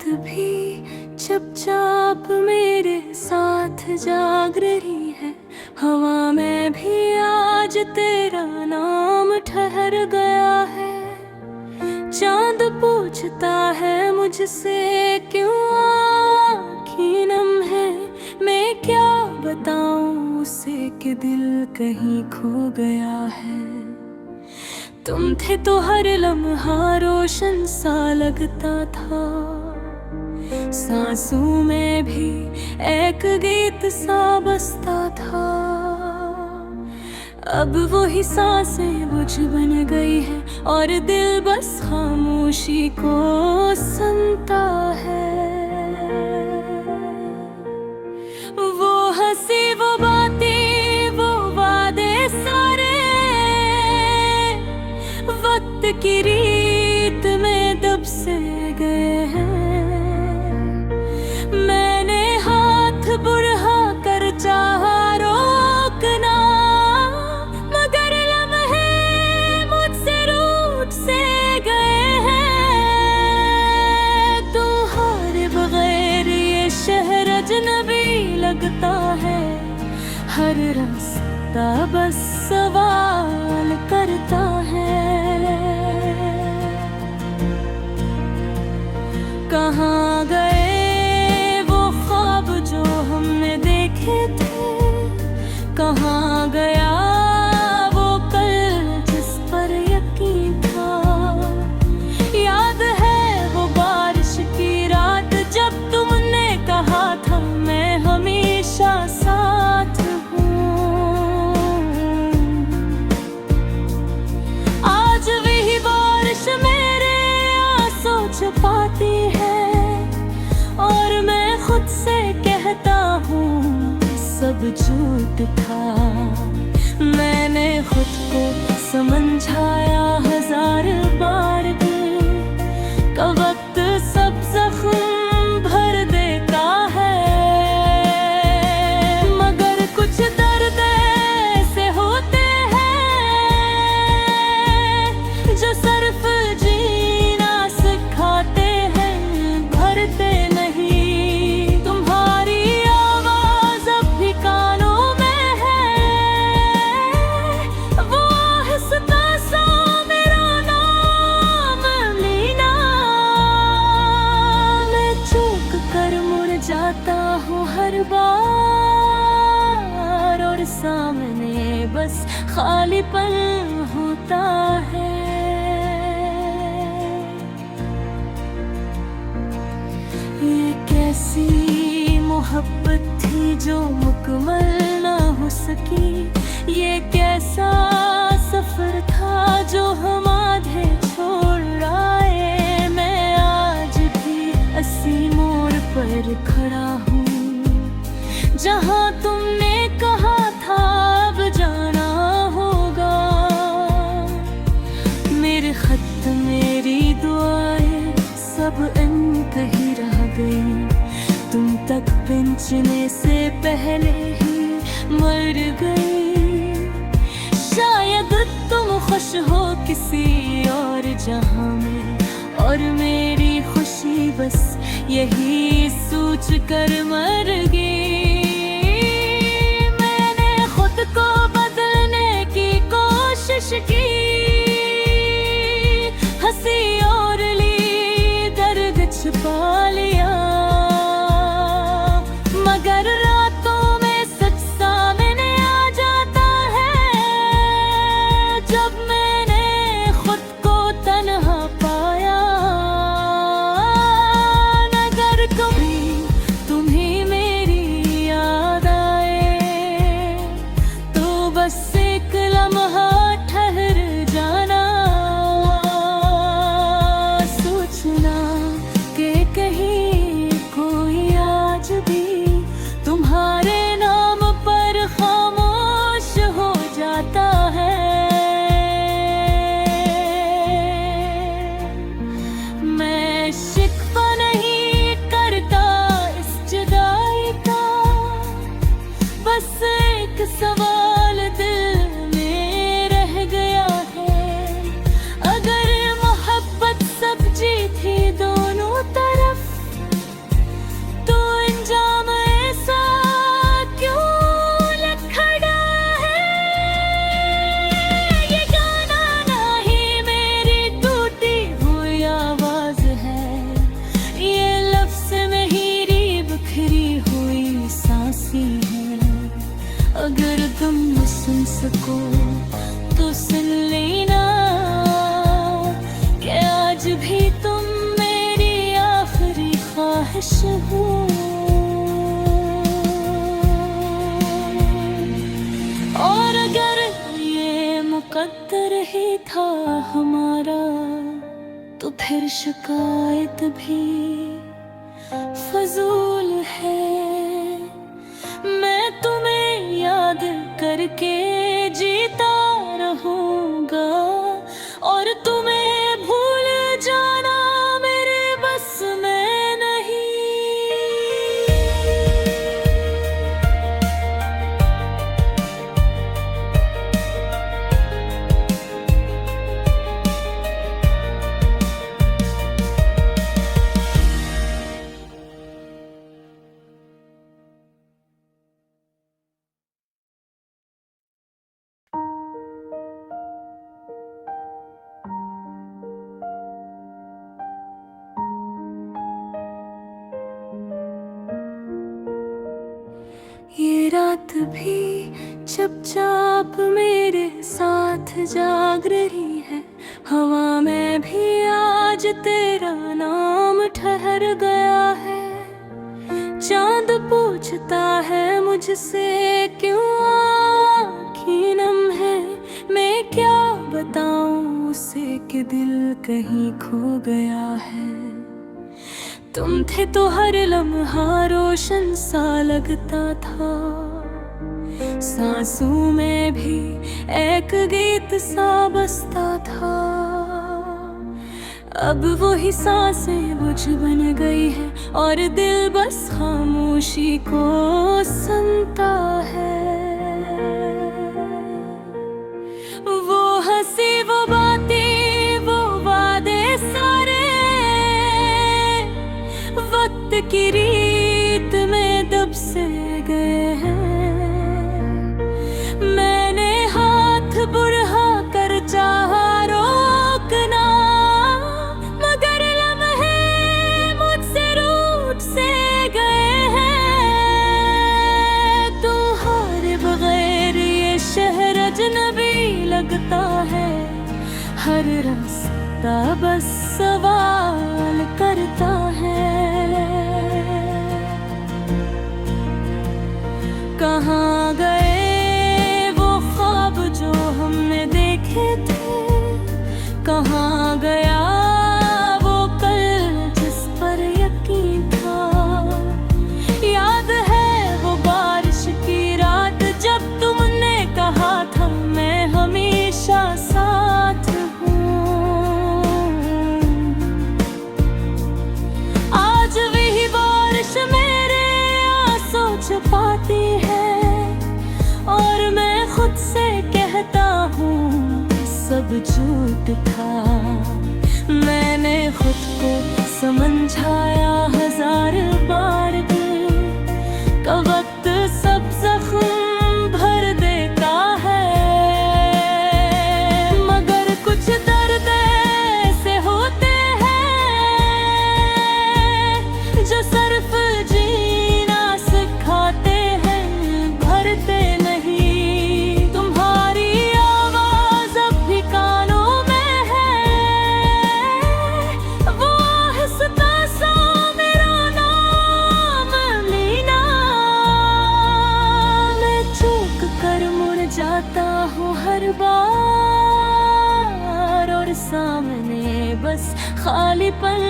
भी चुपचाप मेरे साथ जाग रही है। हवा में भी आज तेरा नाम ठहर गया है। चांद पूछता है मुझसे क्यों आँखें नम है। मैं क्या बताऊं उसे कि दिल कहीं खो गया है। तुम थे तो हर लम्हा रोशन सा लगता था। सांसों में भी एक गीत सा बसता था। अब वही सांसें बुझ बन गई है और दिल बस खामोशी को सुनता है। वो हंसी वो बातें वो वादे सारे वक्त की रीत में दब से गए हैं। मैंने हाथ बढ़ा कर चाहा रोकना, मगर लम्हे मुझसे रूठ से गए हैं। तुम्हारे बगैर ये शहर अजनबी लगता है। हर रास्ता बस सवाल करता है। कहाँ गए वो ख्वाब जो हमने देखे थे। कहाँ गया वो कल जिस पर यकीन था। याद है वो बारिश की रात जब तुमने कहा था मैं हमेशा साथ हूँ। आज वही बारिश मेरे आंसू छुपाती है और मैं खुद से कहता हूँ सब झूठ था। मैंने खुद को समझाया हजार बार भी का वक्त सब जख्म भर देता है। मगर कुछ दर्द ऐसे होते हैं जो सिर्फ जीना सिखाते हैं, भरते नहीं। तुम्हारी आवाज अब भी कानों में है। वो आहिस्ता सा मेरा नाम लीना। मैं चूक कर मुड़ जाता हूँ हर बार और सामने बस खालीपन होता है। ये कैसी मोहब्बत थी जो मुकम्मल ना हो सकी। ये कैसा सफर था जो हम आधे छोड़ आए। मैं आज भी इसी मोड़ पर खड़ा हूँ जहाँ तुमने कहा था अब जाना होगा। मेरे खत मेरी दुआएं सब कहीं रह गई। तुम तक पहुंचने से पहले ही मर गई। शायद तुम खुश हो किसी और जहां में और मेरी खुशी बस यही सोच कर मर गई। मैंने खुद को बदलने की कोशिश की। हंसी और ली दर्द छुपा लिया। मगर रातों में सच सामने आ जाता है जब मैंने खुद को तन्हा पाया। मगर कभी तुम ही मेरे सुन सको तो सुन लेना कि आज भी तुम मेरी आखिरी ख्वाहिश हो। और अगर ये मुकद्दर ही था हमारा तो फिर शिकायत भी फजूल है। मैं तुम्हें याद करके जीता रहूंगा और तुम्हें भूल जाना मेरे बस में नहीं। ये रात भी चुपचाप मेरे साथ जाग रही है। हवा में भी आज तेरा नाम ठहर गया है। चांद पूछता है मुझसे क्यों आँखें नम है। मैं क्या बताऊं उसे कि दिल कहीं खो गया है। तुम थे तो हर लम्हा रोशन सा लगता था। सांसों में भी एक गीत सा बसता था। अब वही सांसें बुझ बन गई है और दिल बस खामोशी को सुनता है। वो हंसी वो बातें वो वादे सारे वक्त की रीत में दब से गए हैं। मैंने हाथ बढ़ा कर चाहा रोकना मगर लम्हे मुझसे रूठ से गए हैं। तुम्हारे बगैर ये शहर अजनबी लगता है। हर रास्ता बस सवाल करता है। कहाँ गए वो ख्वाब जो हमने देखे थे। कहाँ गया वो कल जिस पर यकीन था। याद है वो बारिश की रात जब तुमने कहा था मैं हमेशा साथ हूँ। आज वही बारिश मेरे आंसू छुपाती है और मैं खुद से कहता हूँ सब झूठ था। मैंने खुद को समझाया हजार बार का वक्त सब जख्म भर देता है। मगर कुछ दर्द ऐसे होते हैं जो सिर्फ जीना सिखाते हैं भरते नहीं। तुम्हारी आवाज अब भी कानों में है। वो आहिस्ता सा मेरा नाम लेना। मैं चूक कर मुड़ जाता हूँ हर बार और सामने बस खालीपन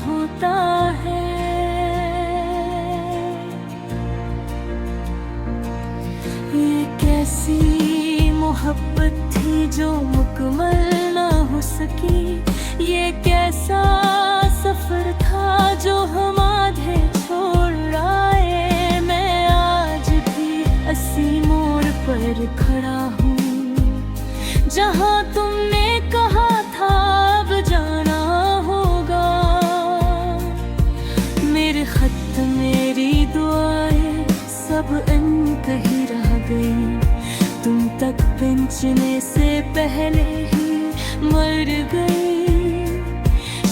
होता है। ये कैसी मोहब्बत थी जो मुकम्मल ना हो सकी। ये कैसा सफर था जो हम आधे छोड़ आए। मैं आज भी अस्सी मोड़ पर खड़ा हूँ जहाँ तुमने कहा था अब जाना होगा। मेरे खत मेरी दुआएं सब अनकही रह गई। तुम तक पहुंचने से पहले ही मर गई।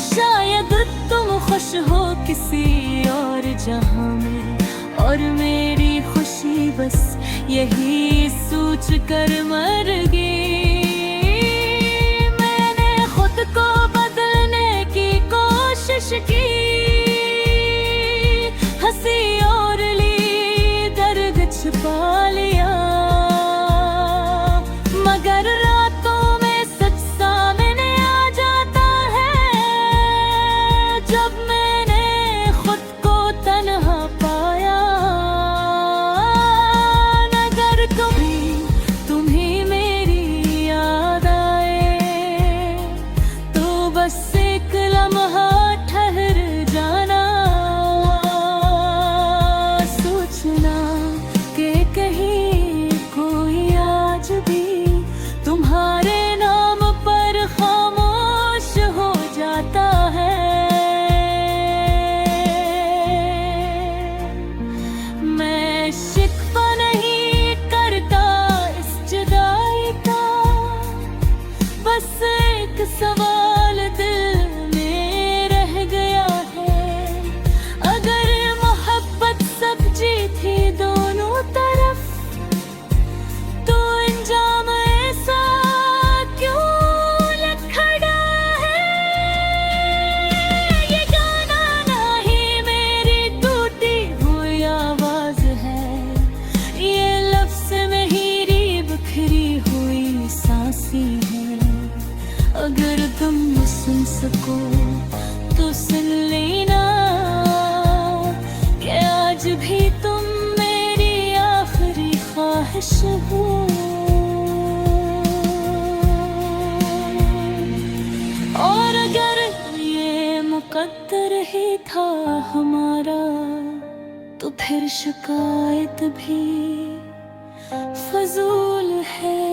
शायद तुम खुश हो किसी और जहां में और मेरी खुशी बस यही सोच कर मर गई। मैंने खुद को बदलने की कोशिश की, हंसी और ली, दर्द छुपा लिया, मगर रातों में सच सामने आ जाता है जब मैंने खुद को तन्हा पाया। अगर कभी तुम्हें मेरी याद आए तो बस एक लम्हा ठहर जाना, सोचना कि कहीं कोई आज भी तुम्हारे नाम पर खामोश हो जाता है। मैं शिकवा नहीं करता इस जुदाई का, बस एक सवाल दिल में रह गया है। अगर मोहब्बत सब्जी थी दोनों तरफ तो अंजाम ऐसा क्यों लखड़ा है। ये गाना ना ही मेरी टूटी हुई आवाज है, ये लफ्ज़ मेरी बिखरी हुई सांसें हैं। अगर तुम सुन सको तो सुन लेना कि आज भी तुम मेरी आखिरी ख्वाहिश हो। और अगर ये मुकद्दर ही था हमारा तो फिर शिकायत भी फजूल है।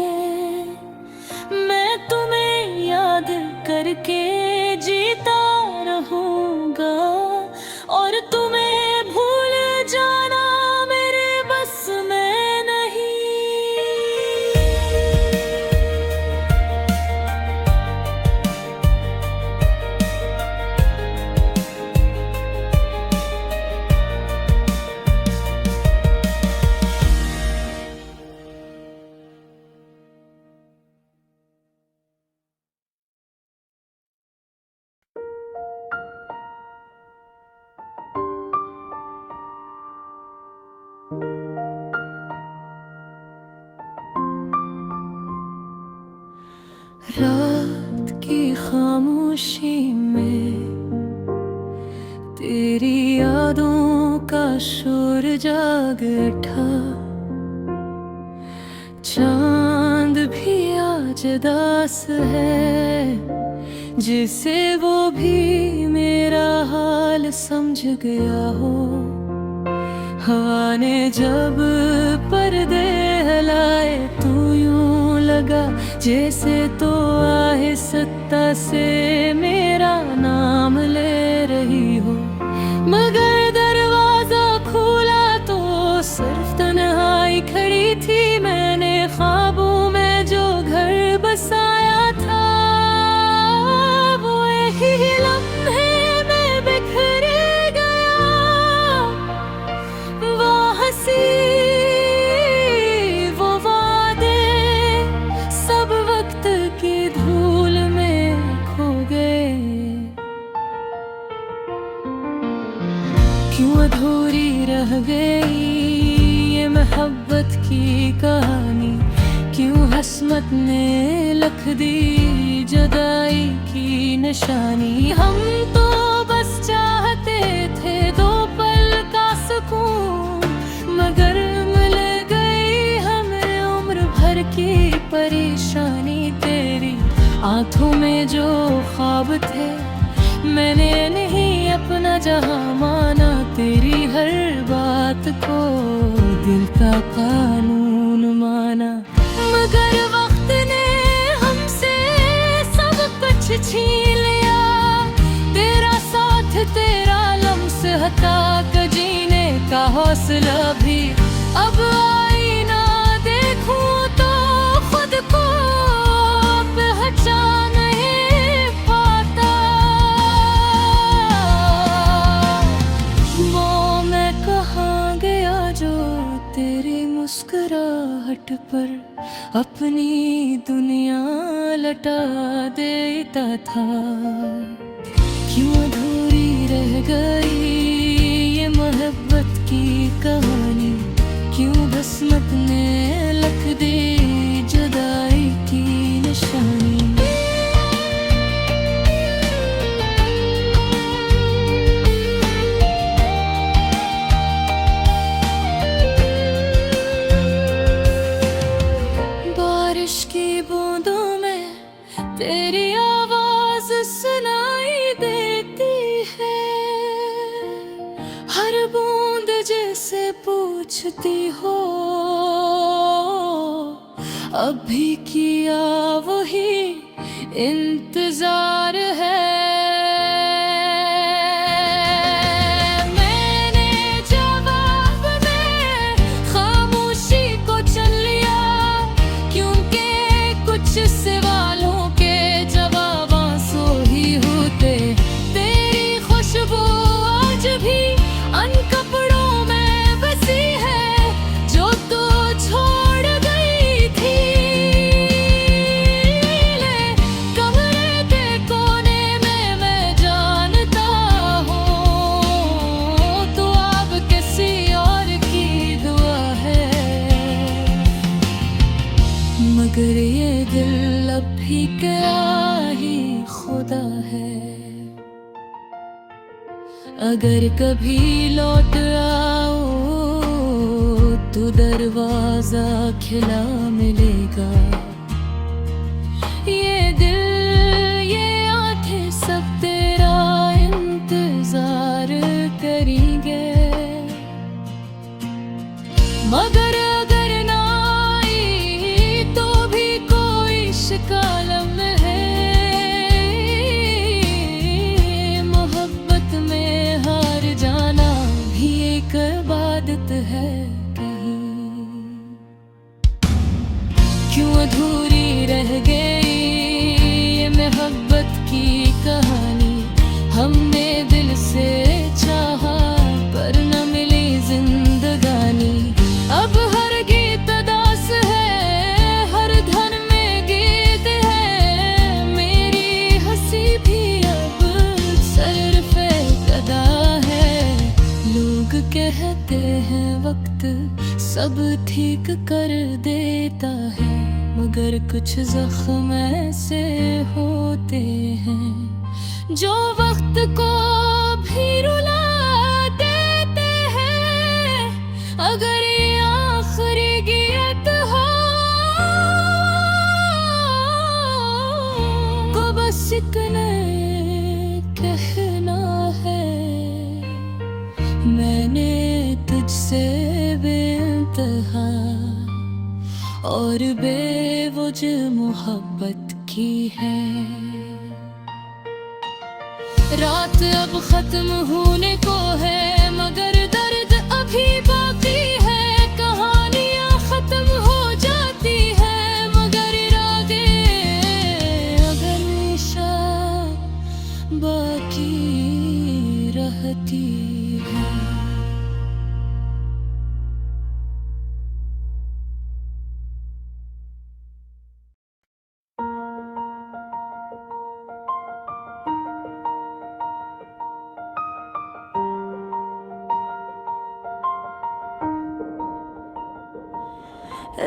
मैं तुम्हें याद करके जीता रहूंगा और तुम्हें भूल जाना मेरे बस में नहीं। रात की खामोशी में तेरी यादों का शोर जाग उठा, चांद भी आज दास है जिसे वो भी मेरा हाल समझ गया हो। हवा ने जब पर्दे हिलाए तो यूं लगा जैसे तो आहिस्ता से मेरा नाम ले रही हो, मगर दरवाजा खोला तो सिर्फ तन्हाई खड़ी थी। मैंने ख्वाबों में जो घर बसाया था वो यही लम्हे में बिखर गया। वो हंसी वो वादे सब वक्त की धूल में खो गए। क्यों अधूरी रह गई ये मोहब्बत की कहानी, क्यों हसमत ने लिख दी जुदाई की निशानी। हम तो बस चाहते थे दो पल का सुकून, मगर मिल गई हमें उम्र भर की परेशानी। तेरी आंखों में जो ख्वाब थे मैंने नहीं अपना जहां माना, तेरी हर बात को दिल का कानून माना। मगर वक्त ने हमसे सब कुछ छीन लिया, तेरा साथ तेरा लम्स हटा कर जीने का हौसला भी। अब आईना देखूं तो खुद को पहचान नहीं पाता। वो मैं कहाँ गया जो तेरी मुस्कुराहट घाट पर अपनी दुनिया लटा देता था। क्यों अधूरी रह गई ये मोहब्बत की कहानी, क्यों बसमत ने लिख दी जुदाई की निशानी। बारिश की बूंदों में तेरी आवाज सुनाई देती है, हर बूंद जैसे पूछती हो अब भी किया वही इंतजार है। मैंने जवाब में खामोशी को चुन लिया, क्योंकि कुछ सवालों के जवाब आंसू ही होते। तेरी खुशबू आज भी अन कपड़ों में बसी है जो तू छोड़ गई थी। ले कमरे के कोने में मैं जानता हूँ तू अब किसी और की दुआ है, मगर ये दिल अब भी क्या ही खुदा है। अगर कभी लौट आओ तो दरवाजा खिला मिलेगा। ये दिल ये आंखें सब तेरा इंतजार करेंगे, मगर अगर ना आई तो भी कोई शिकालम है। मोहब्बत में हार जाना भी एक इबादत है कहीं। क्यों अधूरी रह गई ये मोहब्बत की कहानी, हमने दिल से चाहा पर न मिली जिंदगानी। अब हर गीत अदास है, हर धन में गीत है, मेरी हंसी भी अब सरफे कदा है। लोग कहते हैं वक्त सब ठीक कर देता है, मगर कुछ जख्म ऐसे होते हैं जो वक्त को भी रुला देते हैं। अगर ये आखिरी गीत हो को बस इतना कहना है, मैंने तुझसे बेइंतहा और बेवजह मोहब्बत की है। रात अब खत्म होने को है, मगर दर्द अभी बाकी है। कहानियां खत्म हो जाती है, मगर इरादे हमेशा बाकी रहती है।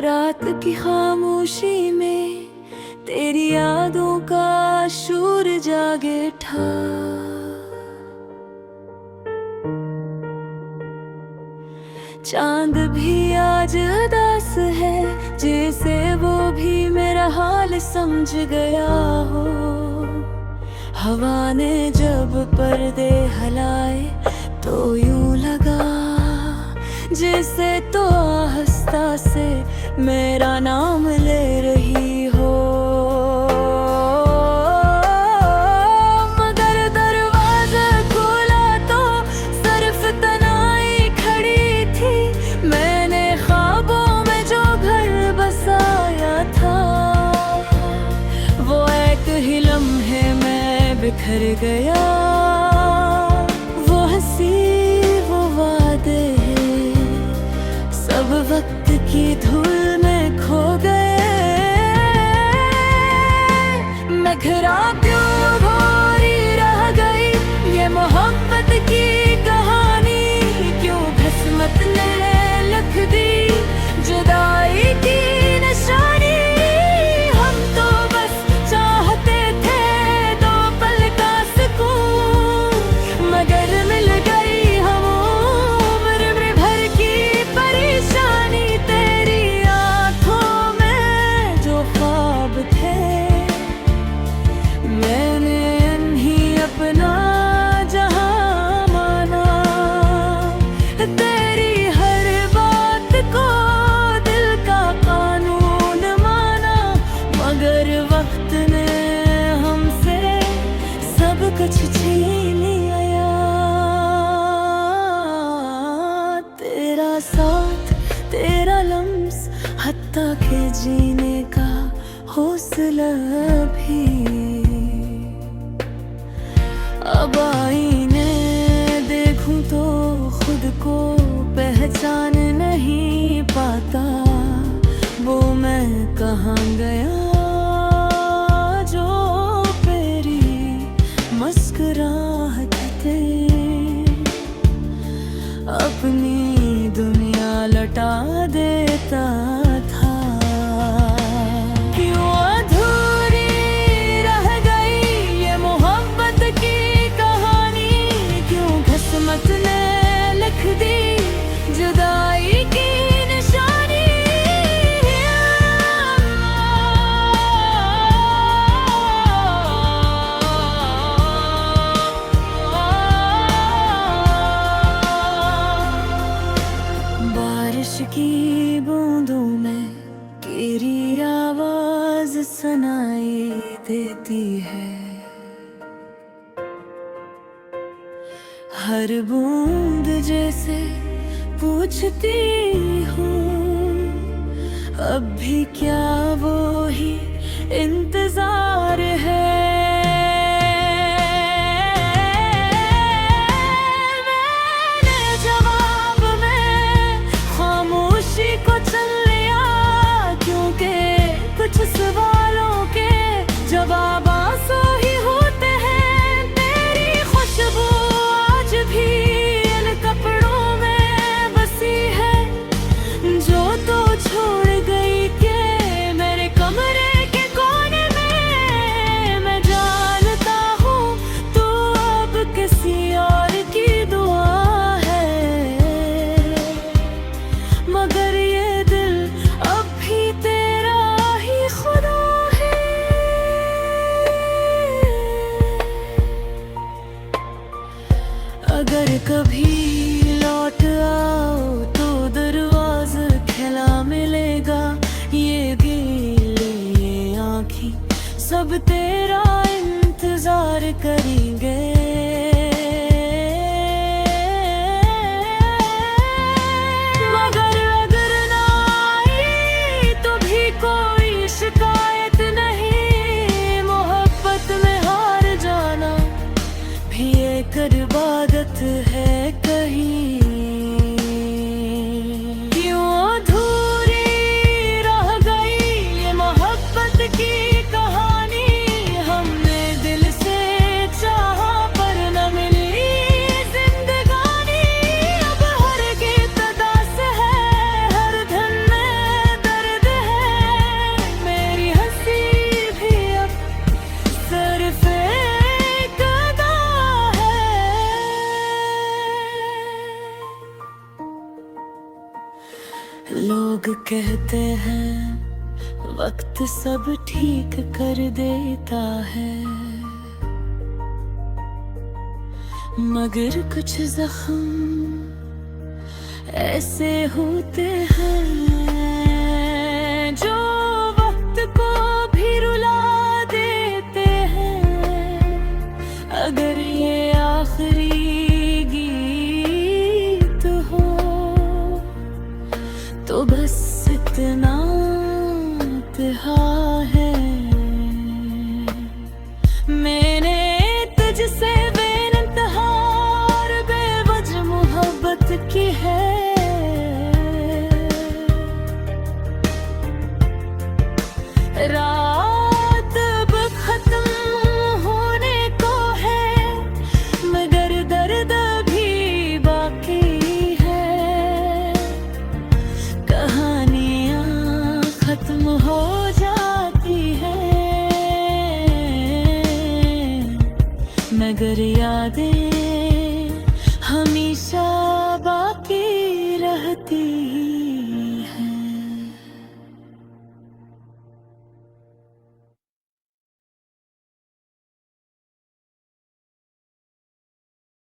रात की खामोशी में तेरी यादों का शूर जागे था। चांद भी आज उदास है, जैसे वो भी मेरा हाल समझ गया हो। हवा ने जब पर्दे हिलाए तो यूं लगा जैसे तो आहिस्ता से मेरा नाम ले रही हो। मगर दरवाजा खोला तो सिर्फ तन्हाई खड़ी थी। मैंने ख्वाबों में जो घर बसाया था, वो एक ही लम्हे में बिखर गया। वो हंसी वो वादे सब वक्त की धूल में नखरा क्यों भोरी रह गई ये मोहब्बत की कहानी, क्यों किस्मत ने लिख दी जुदाई की निशानी। हम तो बस चाहते थे दो पल का सुकून, मगर मिल गई हम उम्र में भर की परेशानी। तेरी आंखों में जो ख्वाब थे मैंने नहीं अपना जहां माना, तेरी हर बात को दिल का कानून माना, मगर वक्त ने हमसे सब कुछ छीन लिया। तेरा साथ तेरा लम्स हत्ता के जीने का हौसला भी अब आईने देखूं तो खुद को पहचान नहीं पाता। वो मैं कहाँ गया जो तेरी मुस्कुराहटे अपनी दुनिया लौटा देता था। क्यों अधूरी रह गई ये मोहब्बत की कहानी, क्यों किस्मत ने लिख दी जुदाई की निशानी। बारिश की बूंदों में तेरी आवाज सुनाई देती है, हर बूंद जैसे पूछती हूँ अब भी क्या वो ही इंतजार है। मैंने जवाब में खामोशी को चुन लिया, क्योंकि कुछ सवालों के जवाब आंसू ही होते हैं। तेरी खुशबू आज भी इन कपड़ों में बसी है जो तो छोड़ गई के मेरे कमरे के कोने में। मैं जानता हूँ तू अब किसी और की दुआ है, मगर ये दिल अब भी तेरा ही खुदा है। अगर कभी लौट आओ तो दरवाज़ा खुला मिलेगा, ये गीली ये आँखें सब तेरा इंतजार करेंगे। मगर अगर ना आई तो भी कोई शिकायत नहीं, मोहब्बत में हार जाना भी एक इबादत है कहीं। क्यों अधूरी रह गई ये मोहब्बत की कहानी, हमने दिल से चाहा पर न मिली जिंदगानी। अब हर गीत दास है, हर धन में दर्द है, मेरी हंसी भी अब सिर्फ एक अदा है। लोग कहते हैं वक्त सब ठीक कर देता है, मगर कुछ जख्म ऐसे होते हैं जो वक्त को भी रुला देते हैं। अगर ये आखिरी गीत हो तो बस इतना इंतहा है। मैंने तुझसे बेइंतहा और बेवजह मोहब्बत की है, रात अब खत्म यादें